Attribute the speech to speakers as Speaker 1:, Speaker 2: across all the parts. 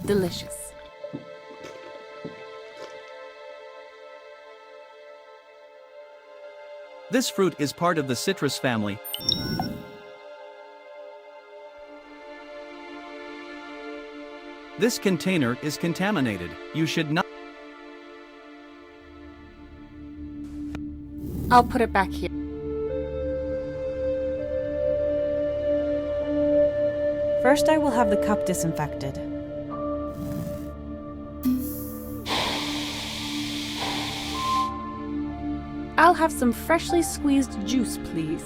Speaker 1: Delicious.
Speaker 2: This fruit is part of the citrus family. This container is contaminated. You should not.
Speaker 1: I'll put it back here.
Speaker 3: First, I will have the cup disinfected.
Speaker 1: I'll have some freshly squeezed juice, please.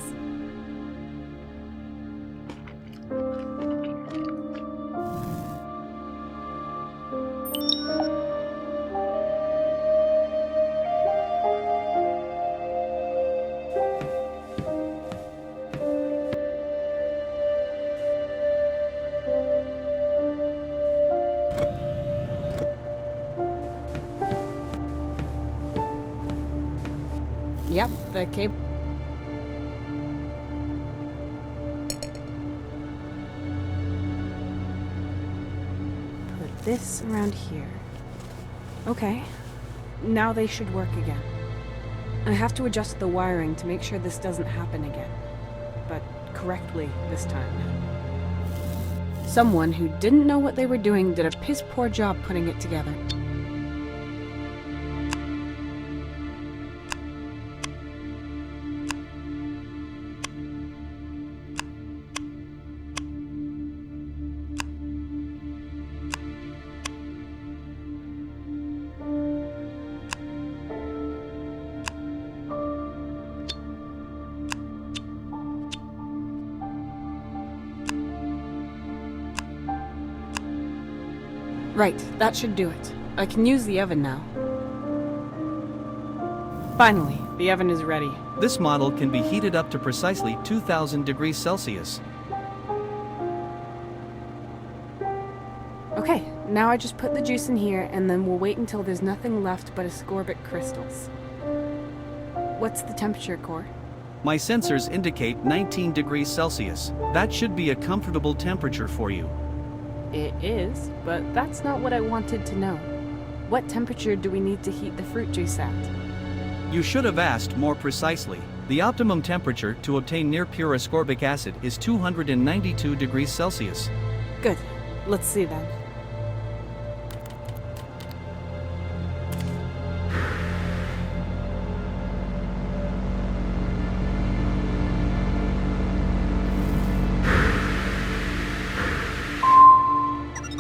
Speaker 1: Yep, the cable. Put this around here. Okay, now they should work again. I have to adjust the wiring to make sure this doesn't happen again. But correctly this time. Someone who didn't know what they were doing did a piss-poor job putting it together. Right, that should do it. I can use the oven now. Finally, the oven is ready.
Speaker 2: This model can be heated up to precisely 2000 degrees Celsius.
Speaker 1: Okay, now I just put the juice in here and then we'll wait until there's nothing left but ascorbic crystals. What's the temperature, Core?
Speaker 2: My sensors indicate 19 degrees Celsius. That should be a comfortable temperature for you.
Speaker 1: It is, but that's not what I wanted to know. What temperature do we need to heat the fruit juice at?
Speaker 2: You should have asked more precisely. The optimum temperature to obtain near pure ascorbic acid is 292 degrees Celsius.
Speaker 1: Good. Let's see then.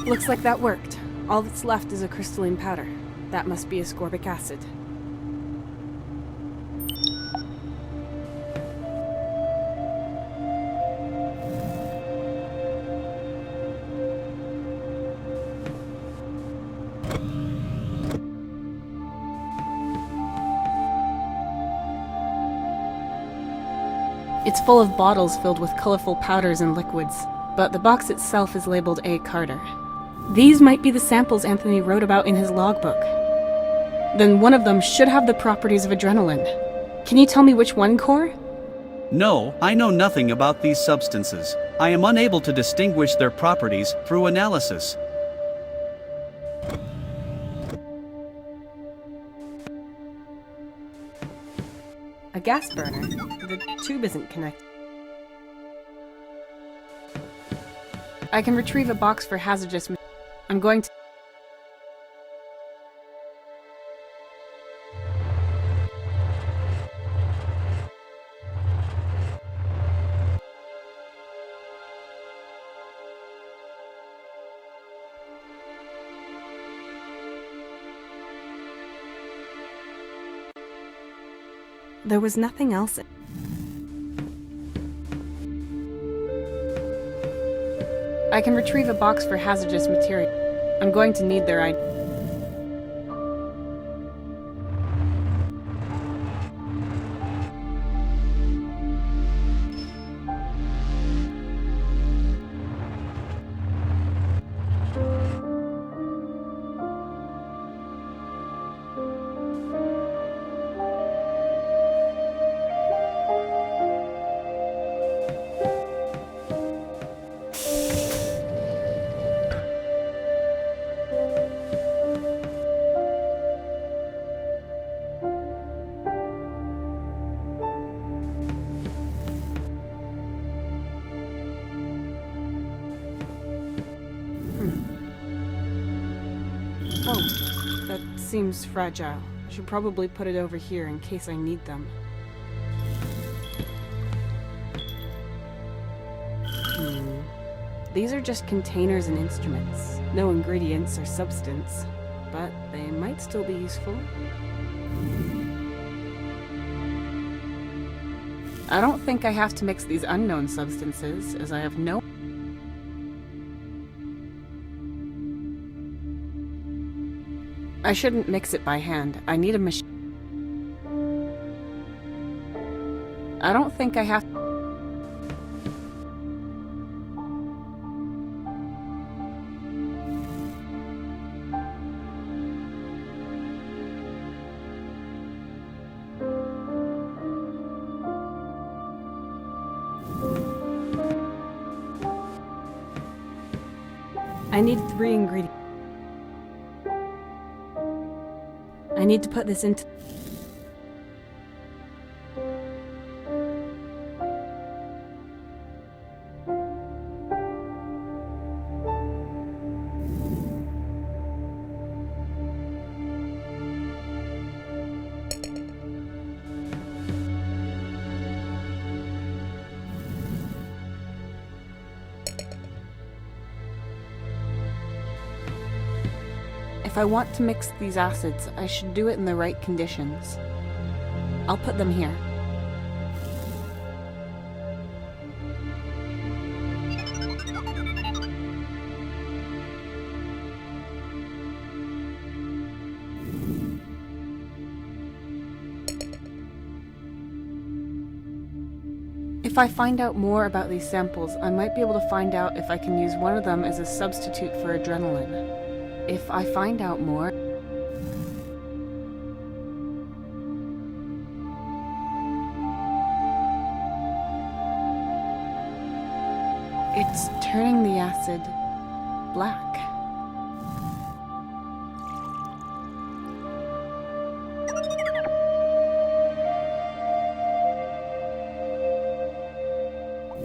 Speaker 1: Looks like that worked. All that's left is a crystalline powder. That must be ascorbic acid. It's full of bottles filled with colorful powders and liquids, but the box itself is labeled A. Carter. These might be the samples Anthony wrote about in his logbook. Then one of them should have the properties of adrenaline. Can you tell me which one, Core?
Speaker 2: No, I know nothing about these substances. I am unable to distinguish their properties through analysis.
Speaker 1: A gas burner? The tube isn't connected. I can retrieve a box for hazardous materials. I'm going to... There was nothing else. I can retrieve a box for hazardous material. I'm going to need their ID. Oh, that seems fragile. I should probably put it over here in case I need them. These are just containers and instruments. No ingredients or substance, but they might still be useful. I don't think I have to mix these unknown substances, as I have no... I shouldn't mix it by hand. I need a machine. I don't think I have... I need 3 ingredients. I need to put this into... If I want to mix these acids, I should do it in the right conditions. I'll put them here. If I find out more about these samples, I might be able to find out if I can use one of them as a substitute for adrenaline. If I find out more... It's turning the acid black.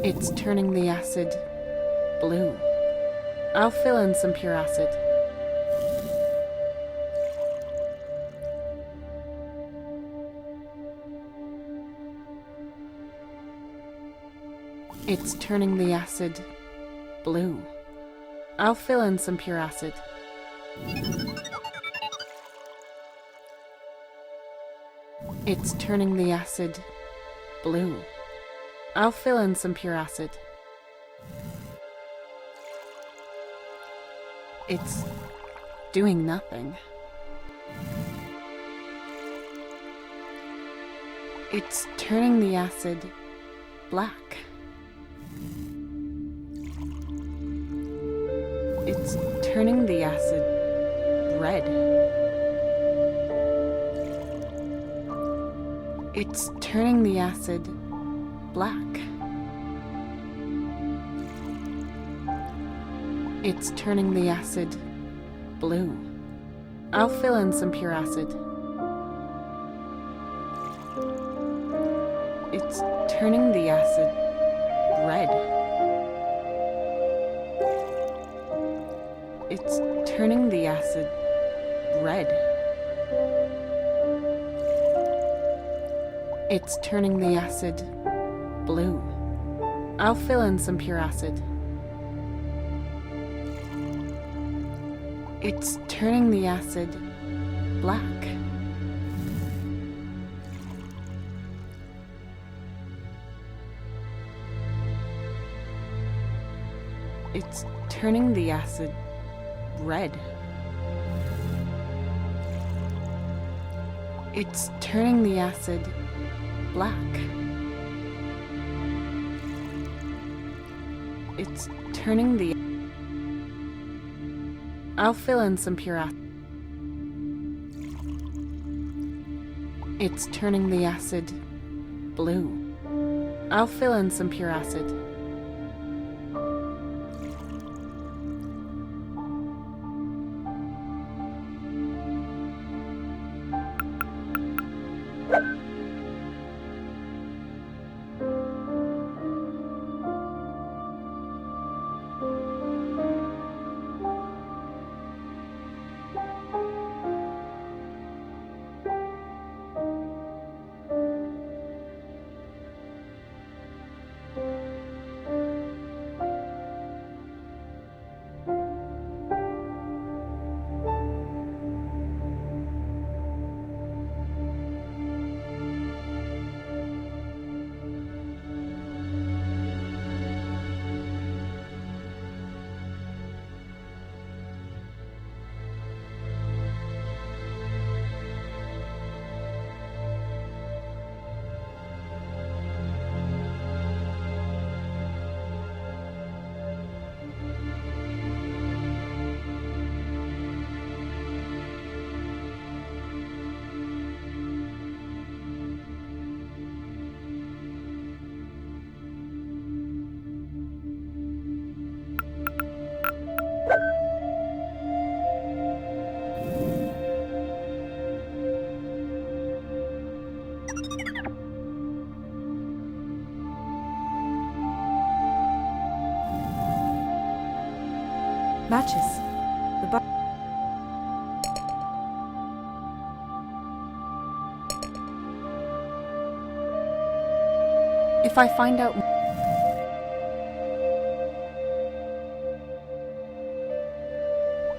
Speaker 1: It's turning the acid blue. I'll fill in some pure acid. It's turning the acid blue. I'll fill in some pure acid. It's turning the acid blue. I'll fill in some pure acid. It's doing nothing. It's turning the acid black. It's turning the acid red. It's turning the acid black. It's turning the acid blue. I'll fill in some pure acid. It's turning the acid red. It's turning the acid red. It's turning the acid blue. I'll fill in some pure acid. It's turning the acid black. It's turning the acid red. It's turning the acid black. It's turning the... I'll fill in some pure acid. It's turning the acid blue. I'll fill in some pure acid.
Speaker 3: Matches. The box.
Speaker 1: If I find out...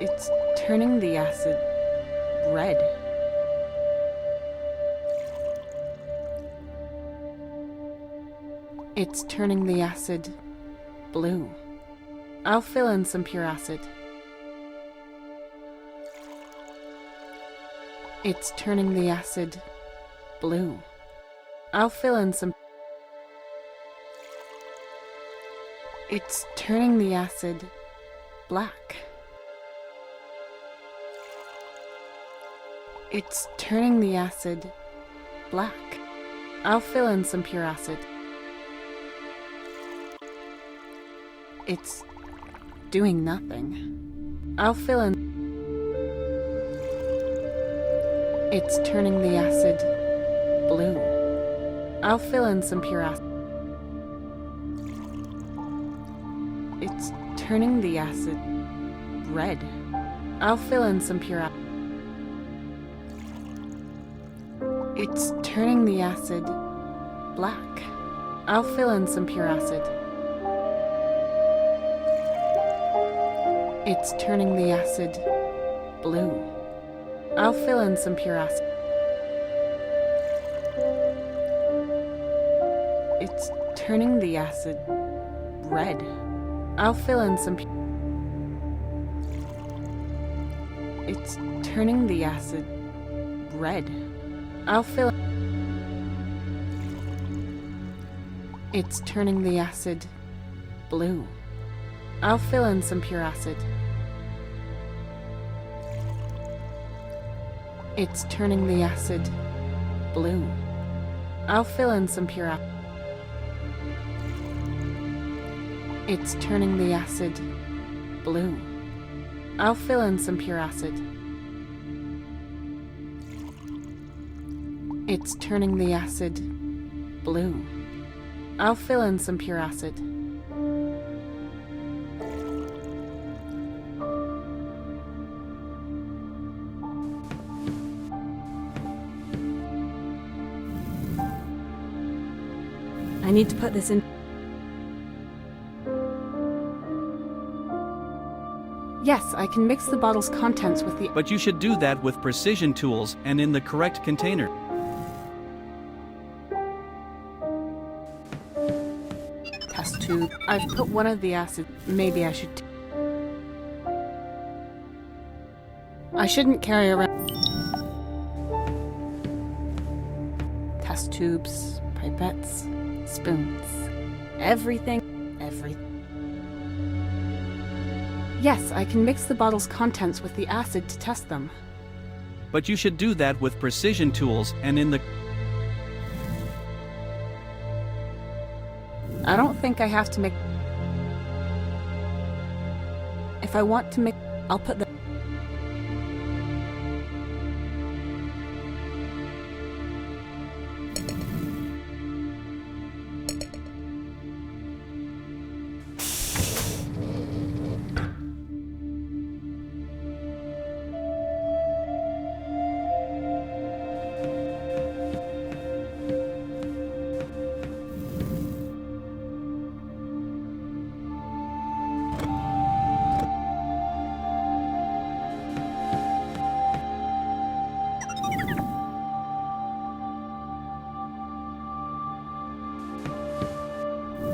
Speaker 1: It's turning the acid red. It's turning the acid blue. I'll fill in some pure acid. It's turning the acid blue. I'll fill in some... It's turning the acid black. It's turning the acid black. I'll fill in some pure acid. It's doing nothing. I'll fill in... It's turning the acid blue. I'll fill in some pure acid. It's turning the acid red. I'll fill in some pure acid. It's turning the acid black. I'll fill in some pure acid. It's turning the acid blue. I'll fill in some pure acid. It's turning the acid red. I'll fill in some... It's turning the acid red. I'll fill... It's turning the acid blue. I'll fill in some pure acid. It's turning the acid blue. I'll fill in some pure acid. It's turning the acid blue. I'll fill in some pure acid. It's turning the acid blue. I'll fill in some pure acid. I need to put this in. Yes, I can mix the bottle's contents with the...
Speaker 2: But you should do that with precision tools and in the correct container.
Speaker 1: Test tube. I've put one of the acid. Maybe I should... I shouldn't carry around... Test tubes, pipettes, spoons. Everything. Yes, I can mix the bottle's contents with the acid to test them.
Speaker 2: But you should do that with precision tools and in the...
Speaker 1: I don't think I have to make... If I want to make... I'll put the...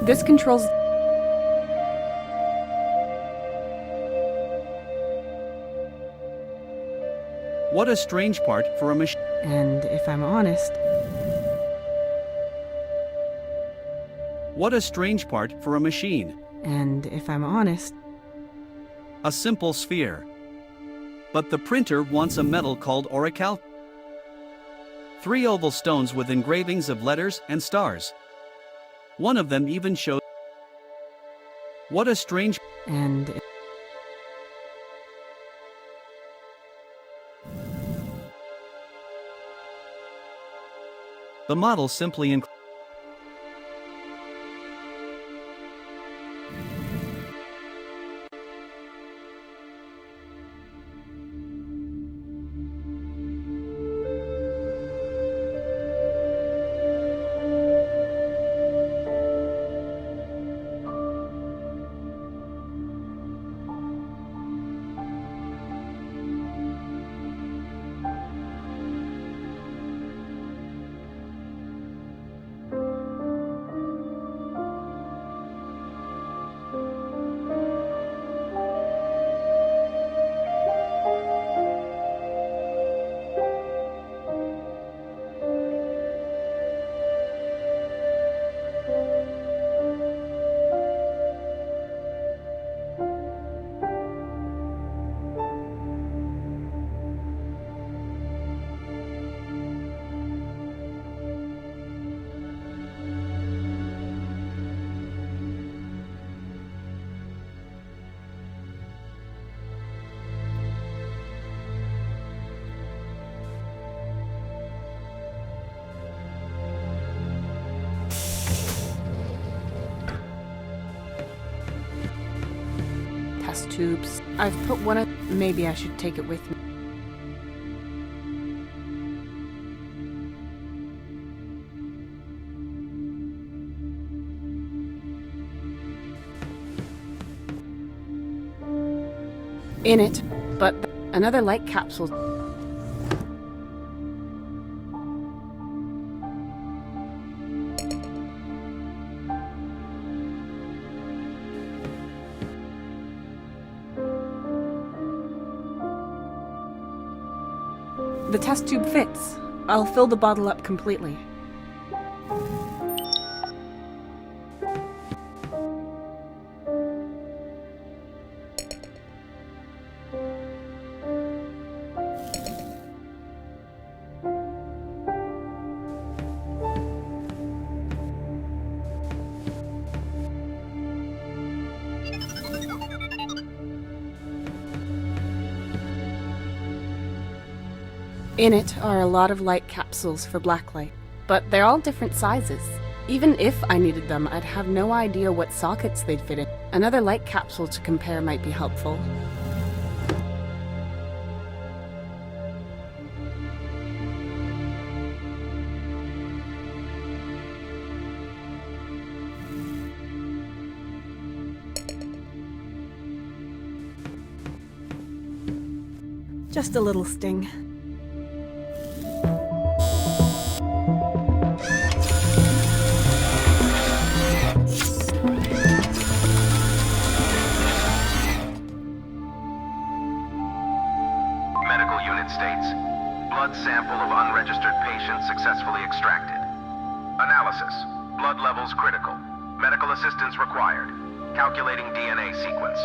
Speaker 1: This controls...
Speaker 2: What a strange part for a machine.
Speaker 1: And if I'm honest...
Speaker 2: What a strange part for a machine.
Speaker 1: And if I'm honest...
Speaker 2: A simple sphere. But the printer wants a metal called aurical. 3 oval stones with engravings of letters and stars. One of them even shows... What a strange...
Speaker 1: And...
Speaker 2: The model simply
Speaker 1: test tubes. I've put one of... Maybe I should take it with me. In it, but another light capsule. The test tube fits. I'll fill the bottle up completely. In it are a lot of light capsules for blacklight, but they're all different sizes. Even if I needed them, I'd have no idea what sockets they'd fit in. Another light capsule to compare might be helpful. Just a little sting.
Speaker 4: Medical unit states, blood sample of unregistered patient successfully extracted. Analysis, blood levels critical. Medical assistance required. Calculating DNA sequence.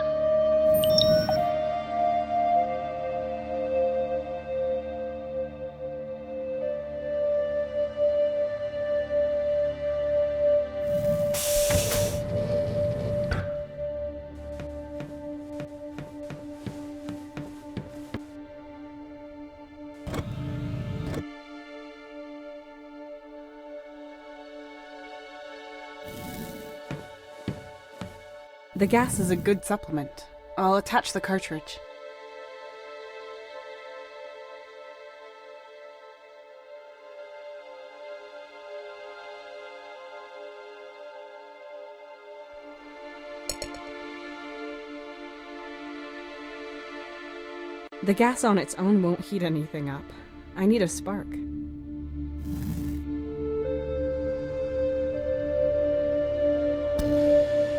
Speaker 1: The gas is a good supplement. I'll attach the cartridge. The gas on its own won't heat anything up. I need a spark.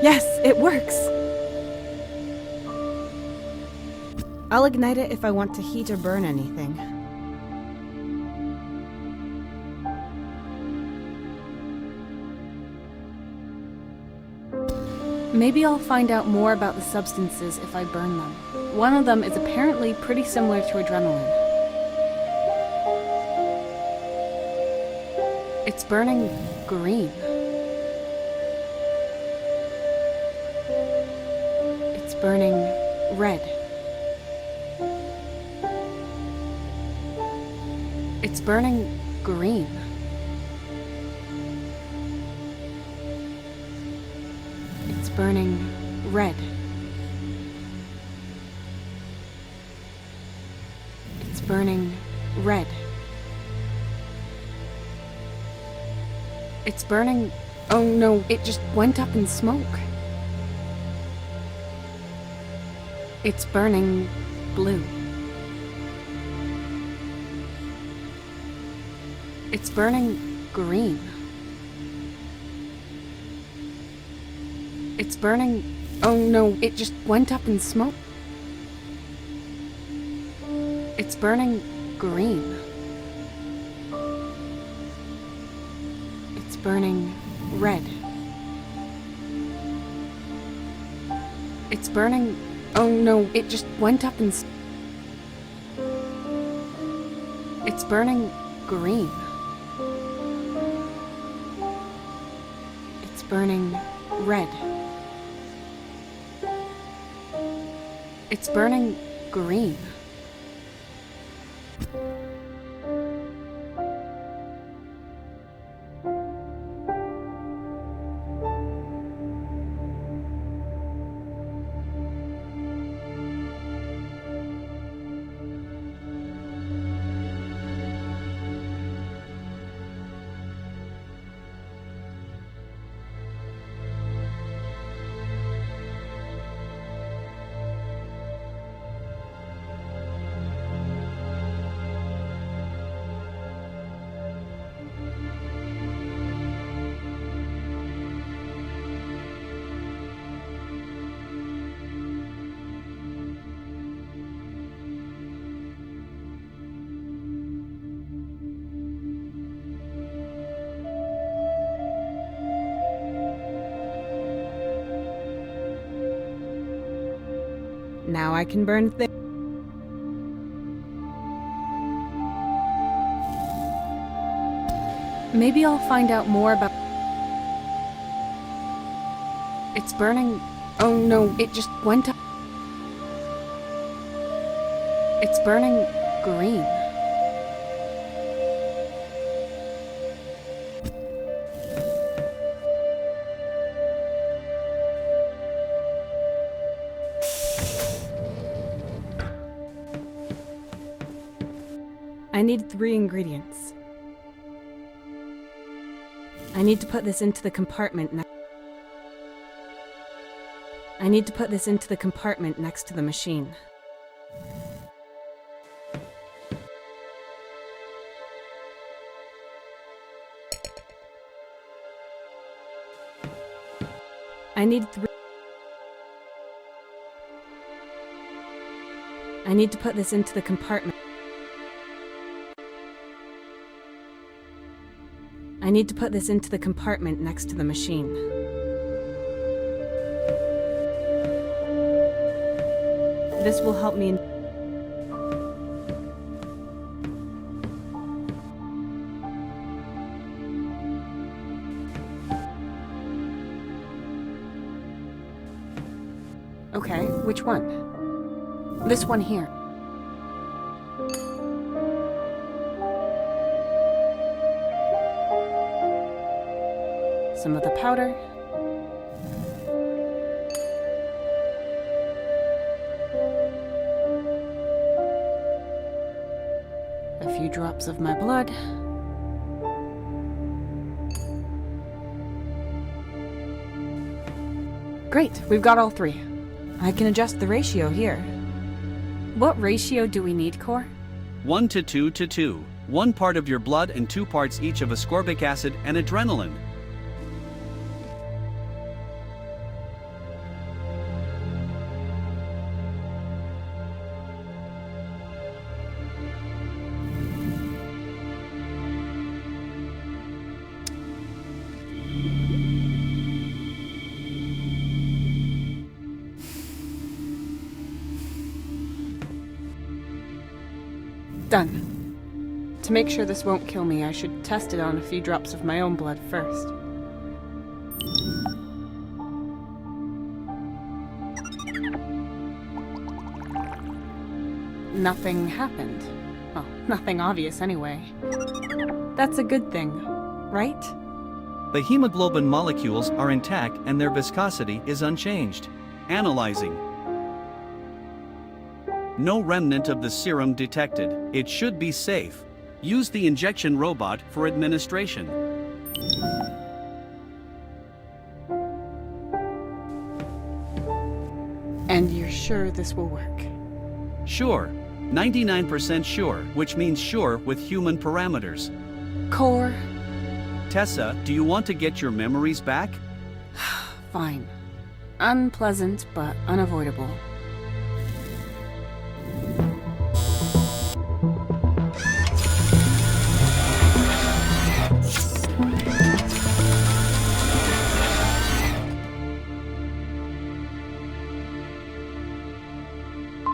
Speaker 1: Yes, it works! I'll ignite it if I want to heat or burn anything. Maybe I'll find out more about the substances if I burn them. One of them is apparently pretty similar to adrenaline. It's burning green. It's burning red. It's burning green. It's burning red. It's burning red. It's burning... Oh no, it just went up in smoke. It's burning blue. It's burning green. It's burning... Oh no, it just went up in smoke. It's burning green. It's burning red. It's burning... Oh no, it just went up in... It's burning green. It's burning red. It's burning green. Now I can burn things. Maybe I'll find out more about... It's burning... Oh no, it just went up. It's burning green. I need 3 ingredients. I need to put this into the compartment next to the machine. I need to put this into the compartment. I need to put this into the compartment next to the machine. This will help me. Okay, which one? This one here. Some of the powder. A few drops of my blood. Great, we've got all 3.
Speaker 3: I can adjust the ratio here.
Speaker 1: What ratio do we need, Core?
Speaker 2: 1 to 2 to 2. 1 part of your blood and 2 parts each of ascorbic acid and adrenaline.
Speaker 1: Done. To make sure this won't kill me, I should test it on a few drops of my own blood first. Nothing happened. Well, nothing obvious anyway. That's a good thing, right?
Speaker 2: The hemoglobin molecules are intact and their viscosity is unchanged. Analyzing. No remnant of the serum detected. It should be safe. Use the injection robot for administration.
Speaker 1: And you're sure this will work?
Speaker 2: Sure. 99% sure, which means sure with human parameters.
Speaker 1: Core?
Speaker 2: Tessa, do you want to get your memories back?
Speaker 1: Fine. Unpleasant, but unavoidable.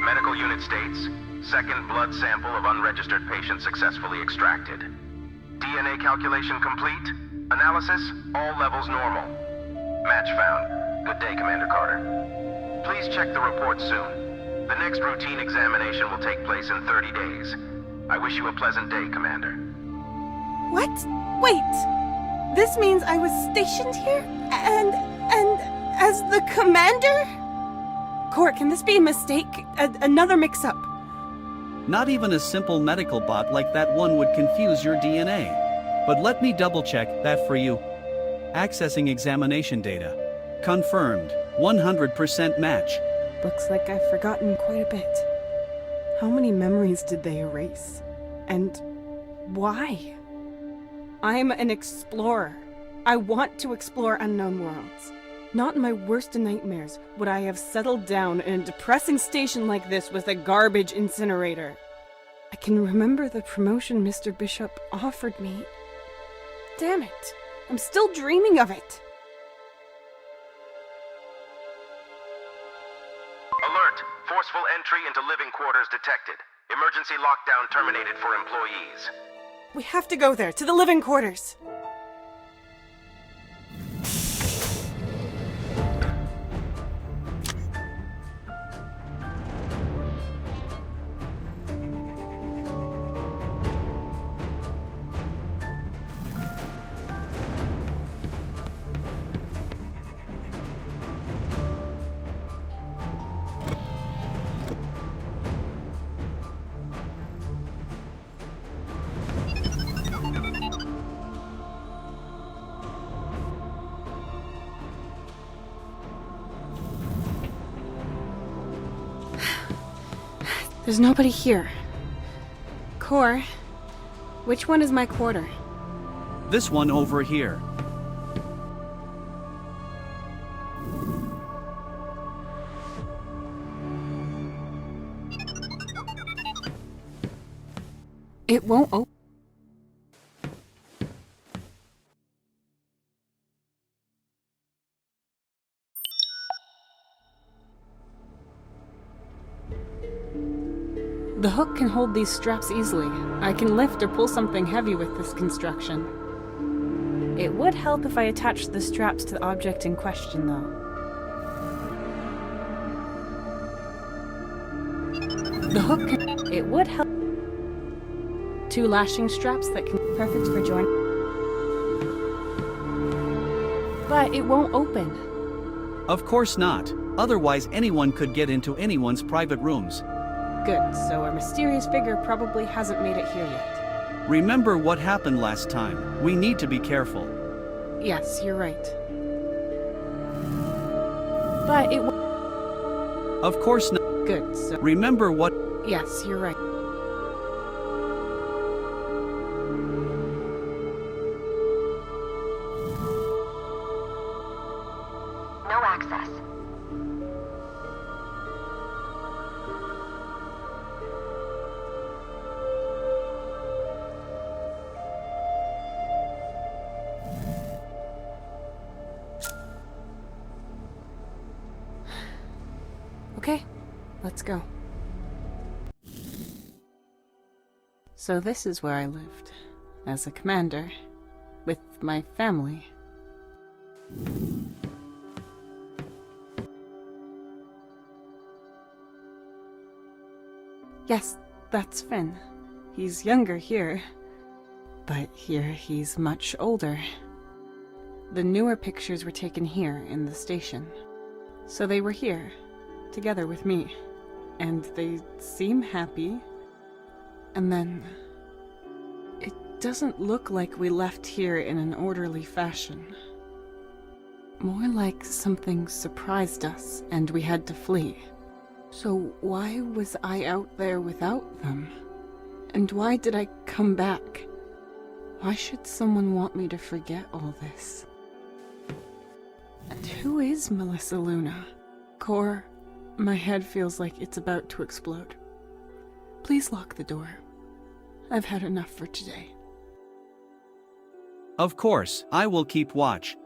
Speaker 4: Medical unit states, second blood sample of unregistered patient successfully extracted. DNA calculation complete. Analysis, all levels normal. Match found. Good day, Commander Carter. Please check the report soon. The next routine examination will take place in 30 days. I wish you a pleasant day, Commander.
Speaker 3: What? Wait! This means I was stationed here? And as the commander? Core, can this be a mistake? Another mix-up?
Speaker 2: Not even a simple medical bot like that one would confuse your DNA. But let me double-check that for you. Accessing examination data. Confirmed. 100% match.
Speaker 1: Looks like I've forgotten quite a bit. How many memories did they erase? And why? I'm an explorer. I want to explore unknown worlds. Not in my worst of nightmares would I have settled down in a depressing station like this with a garbage incinerator. I can remember the promotion Mr. Bishop offered me. Damn it, I'm still dreaming of it.
Speaker 4: Alert! Forceful entry into living quarters detected. Emergency lockdown terminated for employees.
Speaker 3: We have to go there, to the living quarters.
Speaker 1: There's nobody here. Core, which one is my quarter?
Speaker 2: This one over here.
Speaker 1: It won't open. The hook can hold these straps easily. I can lift or pull something heavy with this construction. It would help if I attached the straps to the object in question, though. The hook can... It would help... 2 lashing straps that can be perfect for joining. But it won't open.
Speaker 2: Of course not. Otherwise anyone could get into anyone's private rooms.
Speaker 1: Good, so our mysterious figure probably hasn't made it here yet.
Speaker 2: Remember what happened last time. We need to be careful.
Speaker 1: Yes, you're right. But it
Speaker 2: Of course not.
Speaker 1: Good, so...
Speaker 2: Remember what...
Speaker 1: Yes, you're right.
Speaker 5: No access.
Speaker 1: Okay, let's go. So this is where I lived, as a commander, with my family. Yes, that's Finn. He's younger here, but here he's much older. The newer pictures were taken here in the station, so they were here, together with me, and they seem happy. And then... It doesn't look like we left here in an orderly fashion. More like something surprised us, and we had to flee. So why was I out there without them? And why did I come back? Why should someone want me to forget all this? And who is Melissa Luna? Core, my head feels like it's about to explode. Please lock the door. I've had enough for today.
Speaker 2: Of course, I will keep watch.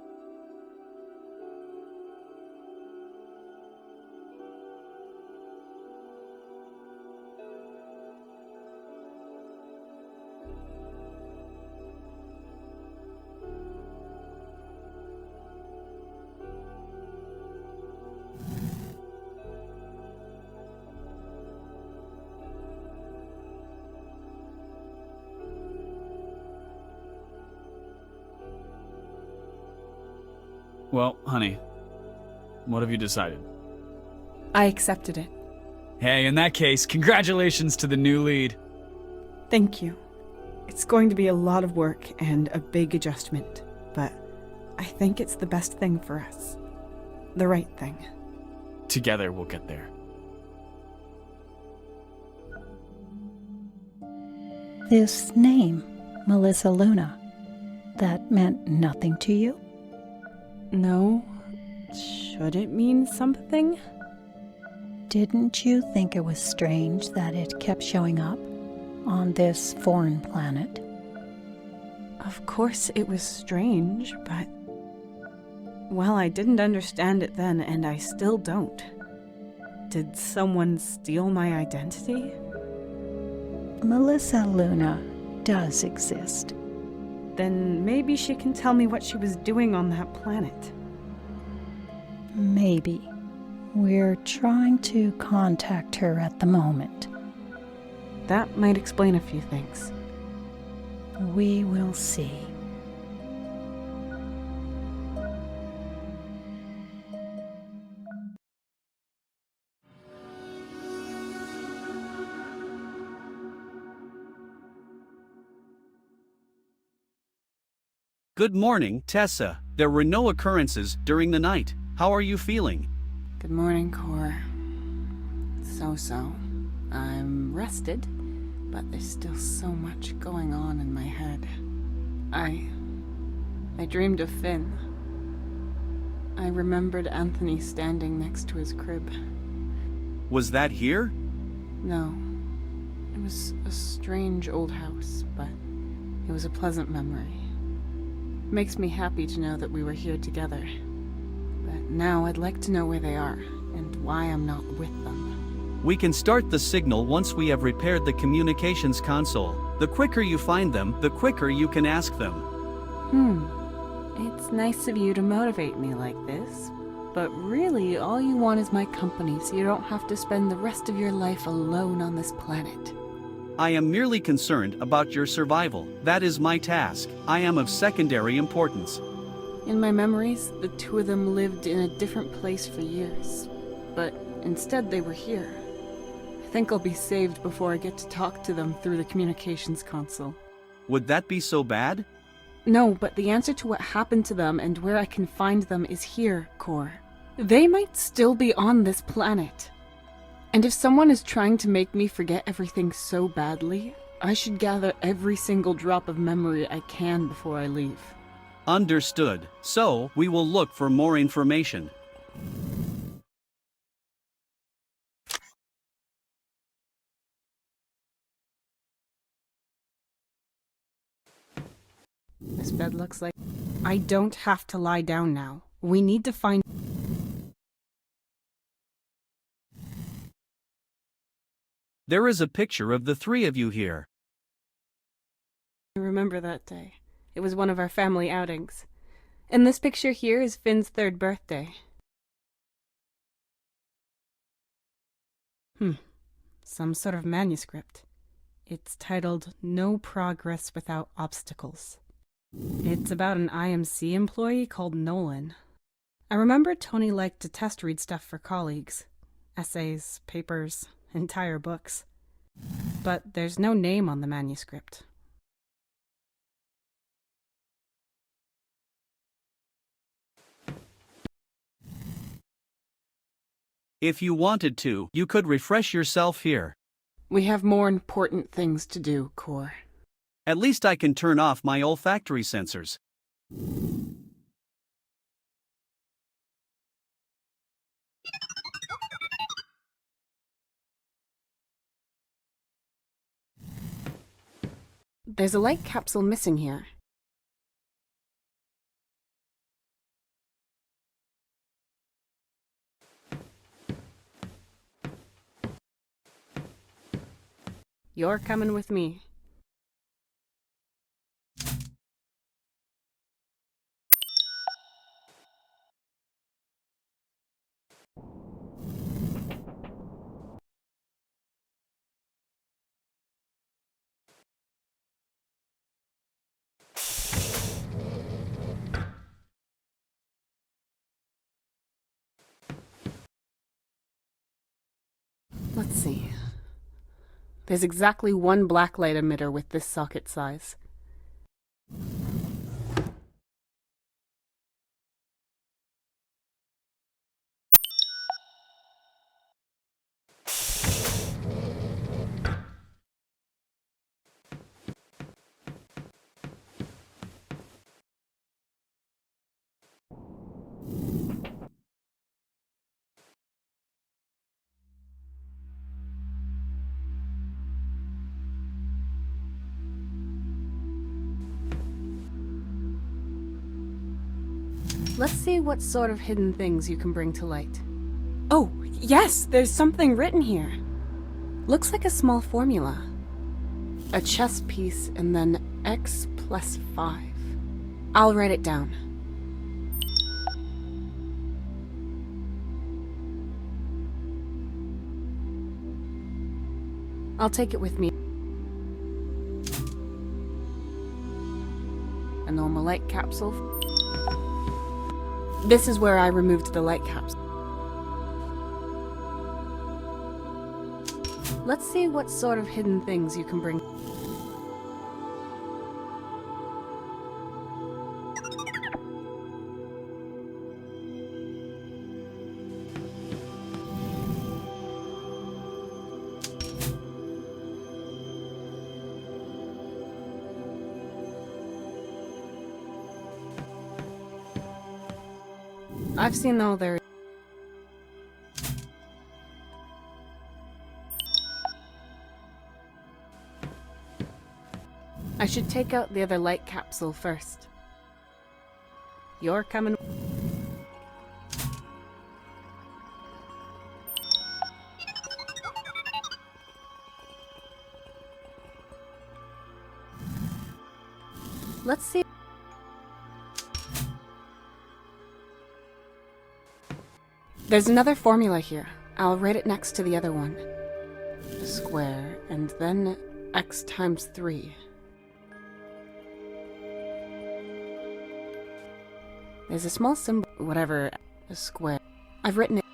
Speaker 6: Well, honey, what have you decided?
Speaker 1: I accepted it.
Speaker 6: Hey, in that case, congratulations to the new lead.
Speaker 3: Thank you. It's going to be a lot of work and a big adjustment, but I think it's the best thing for us. The right thing.
Speaker 6: Together we'll get there.
Speaker 7: This name, Melissa Luna, that meant nothing to you?
Speaker 3: No. Should it mean something?
Speaker 7: Didn't you think it was strange that it kept showing up on this foreign planet?
Speaker 3: Of course it was strange, but... Well, I didn't understand it then, and I still don't. Did someone steal my identity?
Speaker 7: Melissa Luna does exist.
Speaker 3: Then maybe she can tell me what she was doing on that planet.
Speaker 7: Maybe. We're trying to contact her at the moment.
Speaker 3: That might explain a few things.
Speaker 7: We will see.
Speaker 2: Good morning, Tessa. There were no occurrences during the night. How are you feeling?
Speaker 1: Good morning, Core. So. I'm rested, but there's still so much going on in my head. I dreamed of Finn. I remembered Anthony standing next to his crib.
Speaker 2: Was that here?
Speaker 1: No. It was a strange old house, but it was a pleasant memory. It makes me happy to know that we were here together. But now I'd like to know where they are, and why I'm not with them.
Speaker 2: We can start the signal once we have repaired the communications console. The quicker you find them, the quicker you can ask them.
Speaker 1: It's nice of you to motivate me like this, but really all you want is my company so you don't have to spend the rest of your life alone on this planet.
Speaker 2: I am merely concerned about your survival. That is my task. I am of secondary importance.
Speaker 1: In my memories, the two of them lived in a different place for years, but instead they were here. I think I'll be saved before I get to talk to them through the communications console.
Speaker 2: Would that be so bad?
Speaker 1: No, but the answer to what happened to them and where I can find them is here, Core. They might still be on this planet. And if someone is trying to make me forget everything so badly, I should gather every single drop of memory I can before I leave.
Speaker 2: Understood. So, we will look for more information.
Speaker 1: This bed looks like... I don't have to lie down now. We need to find...
Speaker 2: There is a picture of the three of you here.
Speaker 1: I remember that day. It was one of our family outings. And this picture here is Finn's 3rd birthday. Some sort of manuscript. It's titled No Progress Without Obstacles. It's about an IMC employee called Nolan. I remember Tony liked to test read stuff for colleagues. Essays, papers, entire books. But there's no name on the manuscript.
Speaker 2: If you wanted to, you could refresh yourself here.
Speaker 1: We have more important things to do, Core.
Speaker 2: At least I can turn off my olfactory sensors.
Speaker 1: There's a light capsule missing here. You're coming with me. Let's see. There's exactly one blacklight emitter with this socket size. Let's see what sort of hidden things you can bring to light. Oh, Yes, there's something written here. Looks like a small formula. A chess piece and then x plus 5. I'll write it down. I'll take it with me. A normal light capsule. This is where I removed the light capsule. Let's see what sort of hidden things you can bring. I've seen all their... I should take out the other light capsule first. You're coming... Let's see... There's another formula here. I'll write it next to the other one. A square, and then x times 3. There's a small symbol, whatever, a square. I've written it.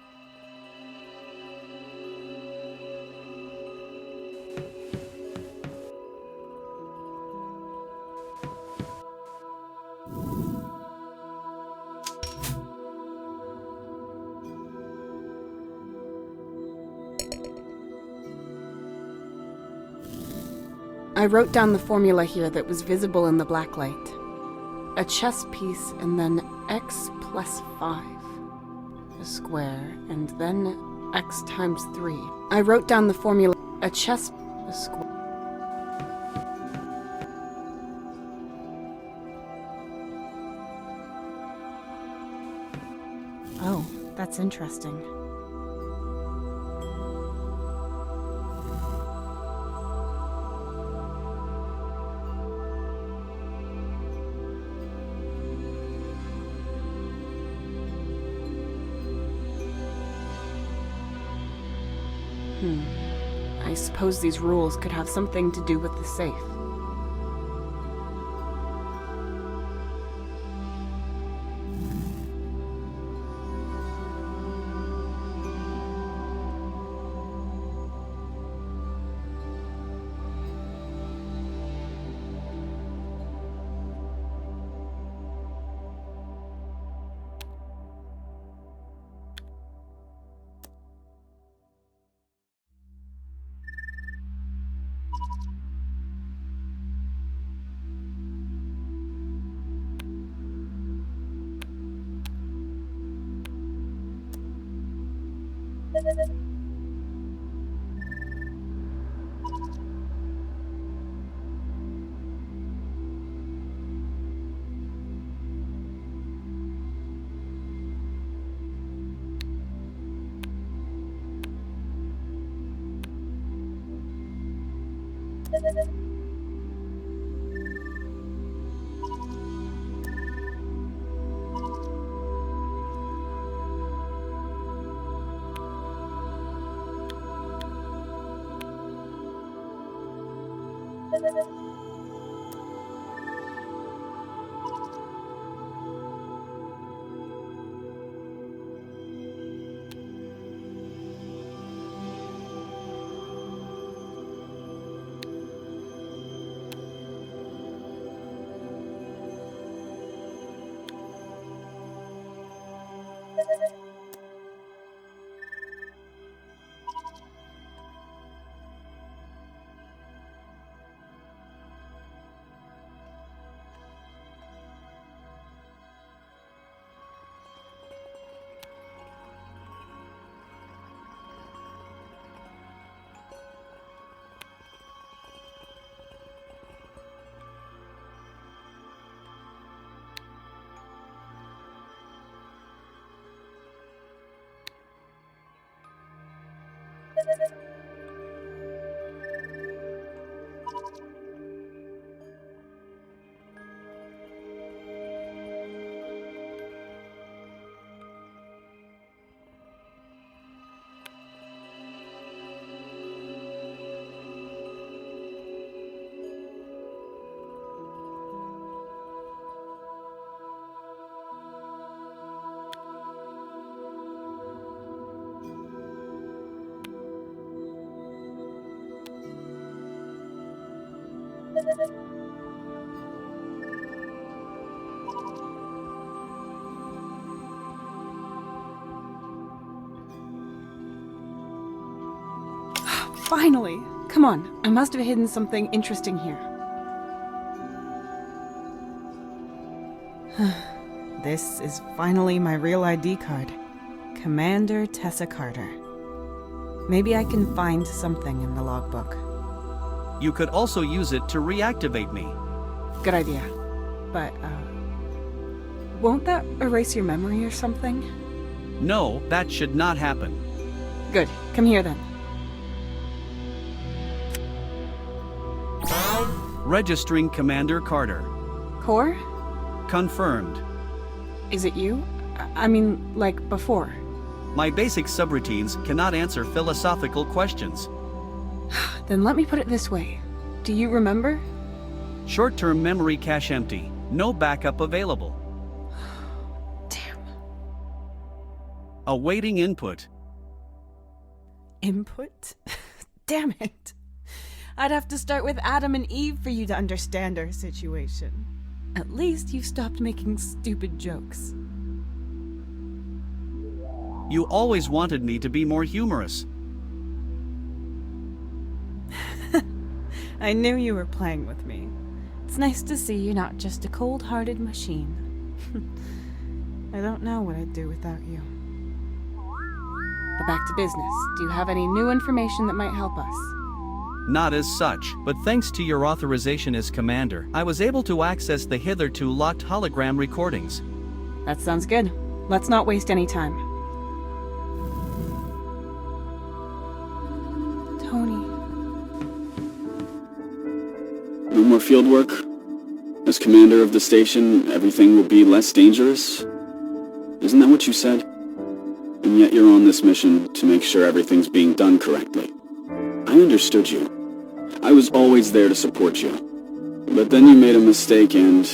Speaker 1: I wrote down the formula here that was visible in the black light. A chess piece and then x plus 5. A square and then x times 3. I wrote down the formula. A chess... a square... Oh, that's interesting. I suppose these rules could have something to do with the safe. Finally! Come on, I must have hidden something interesting here. This is finally my real ID card. Commander Tessa Carter. Maybe I can find something in the logbook.
Speaker 2: You could also use it to reactivate me.
Speaker 1: Good idea. But, won't that erase your memory or something?
Speaker 2: No, that should not happen.
Speaker 1: Good. Come here then.
Speaker 2: Registering Commander Carter.
Speaker 1: Core?
Speaker 2: Confirmed.
Speaker 1: Is it you? I mean, like before.
Speaker 2: My basic subroutines cannot answer philosophical questions.
Speaker 1: Then let me put it this way. Do you remember?
Speaker 2: Short-term memory cache empty. No backup available.
Speaker 1: Damn.
Speaker 2: Awaiting input.
Speaker 1: Input? Damn it. I'd have to start with Adam and Eve for you to understand our situation. At least you've stopped making stupid jokes.
Speaker 2: You always wanted me to be more humorous.
Speaker 1: I knew you were playing with me. It's nice to see you're not just a cold-hearted machine. I don't know what I'd do without you. But back to business. Do you have any new information that might help us?
Speaker 2: Not as such, but thanks to your authorization as commander, I was able to access the hitherto locked hologram recordings.
Speaker 1: That sounds good. Let's not waste any time. Tony.
Speaker 8: No more field work? As commander of the station, everything will be less dangerous? Isn't that what you said? And yet you're on this mission to make sure everything's being done correctly. I understood you. I was always there to support you. But then you made a mistake and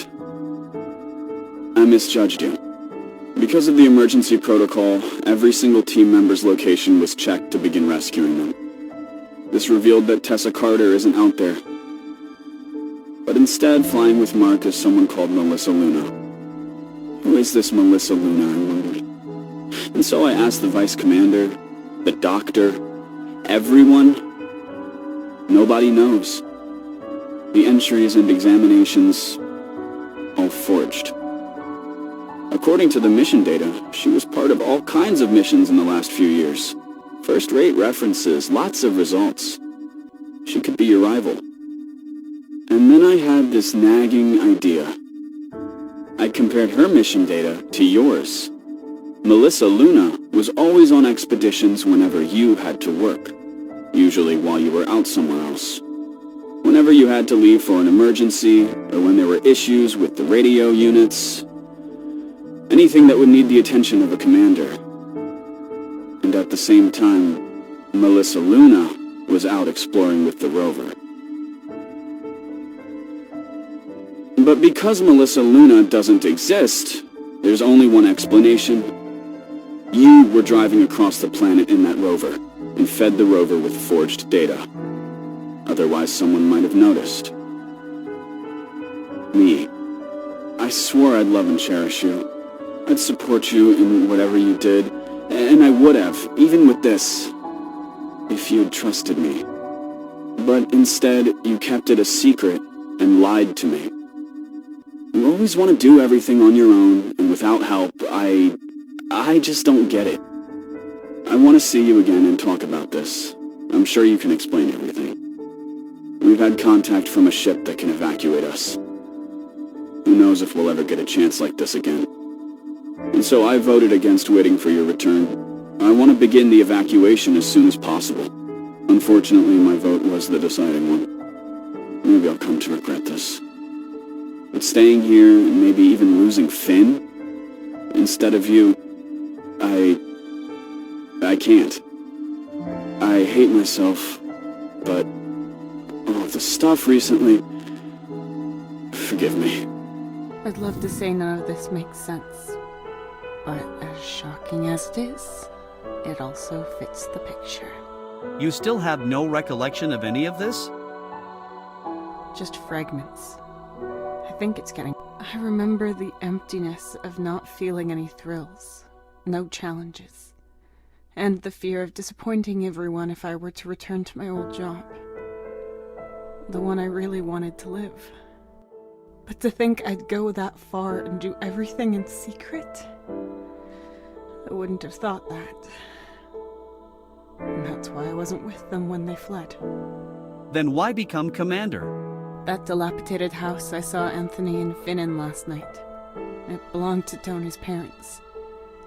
Speaker 8: I misjudged you. Because of the emergency protocol, every single team member's location was checked to begin rescuing them. This revealed that Tessa Carter isn't out there. But instead, flying with Mark is someone called Melissa Luna. Who is this Melissa Luna, I wondered. And so I asked the vice commander, the doctor, everyone. Nobody knows. The entries and examinations, all forged. According to the mission data, she was part of all kinds of missions in the last few years. First-rate references, lots of results. She could be your rival. And then I had this nagging idea. I compared her mission data to yours. Melissa Luna was always on expeditions whenever you had to work. Usually while you were out somewhere else. Whenever you had to leave for an emergency, or when there were issues with the radio units. Anything that would need the attention of a commander. And at the same time, Melissa Luna was out exploring with the rover. But because Melissa Luna doesn't exist, there's only one explanation. You were driving across the planet in that rover, and fed the rover with forged data. Otherwise, someone might have noticed. Me. I swore I'd love and cherish you. I'd support you in whatever you did, and I would have, even with this, if you'd trusted me. But instead, you kept it a secret and lied to me. You always want to do everything on your own, and without help. I just don't get it. I want to see you again and talk about this. I'm sure you can explain everything. We've had contact from a ship that can evacuate us. Who knows if we'll ever get a chance like this again. And so I voted against waiting for your return. I want to begin the evacuation as soon as possible. Unfortunately, my vote was the deciding one. Maybe I'll come to regret this. But staying here and maybe even losing Finn instead of you, I can't. I hate myself, but all of the stuff recently... Forgive me.
Speaker 1: I'd love to say none of this makes sense, but as shocking as it is, it also fits the picture.
Speaker 2: You still have no recollection of any of this?
Speaker 1: Just fragments. I think it's getting... I remember the emptiness of not feeling any thrills, no challenges, and the fear of disappointing everyone if I were to return to my old job. The one I really wanted to live. But to think I'd go that far and do everything in secret? I wouldn't have thought that. And that's why I wasn't with them when they fled.
Speaker 2: Then why become commander?
Speaker 1: That dilapidated house I saw Anthony and Finn in last night. It belonged to Tony's parents.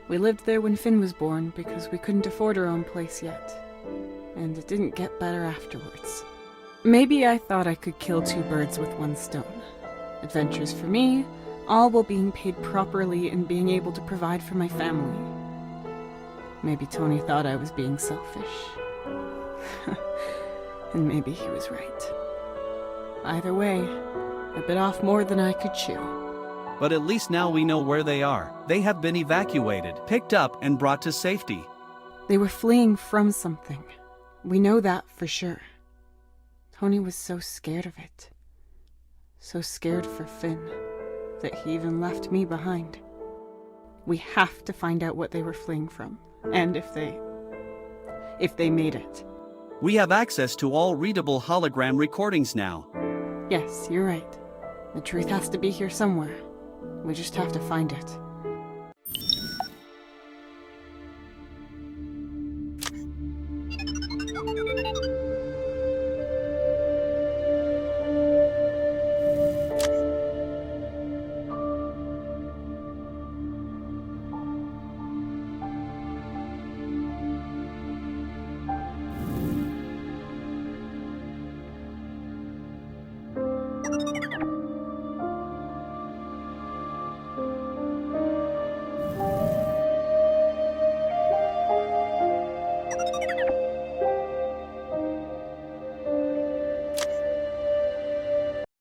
Speaker 1: We lived there when Finn was born because we couldn't afford our own place yet. And it didn't get better afterwards. Maybe I thought I could kill two birds with one stone. Adventures for me, all while being paid properly and being able to provide for my family. Maybe Tony thought I was being selfish. And maybe he was right. Either way, I bit off more than I could chew.
Speaker 2: But at least now we know where they are. They have been evacuated, picked up, and brought to safety.
Speaker 1: They were fleeing from something. We know that for sure. Tony was so scared of it. So scared for Finn, that he even left me behind. We have to find out what they were fleeing from, and if they made it.
Speaker 2: We have access to all readable hologram recordings now.
Speaker 1: Yes, you're right. The truth has to be here somewhere. We just have to find it.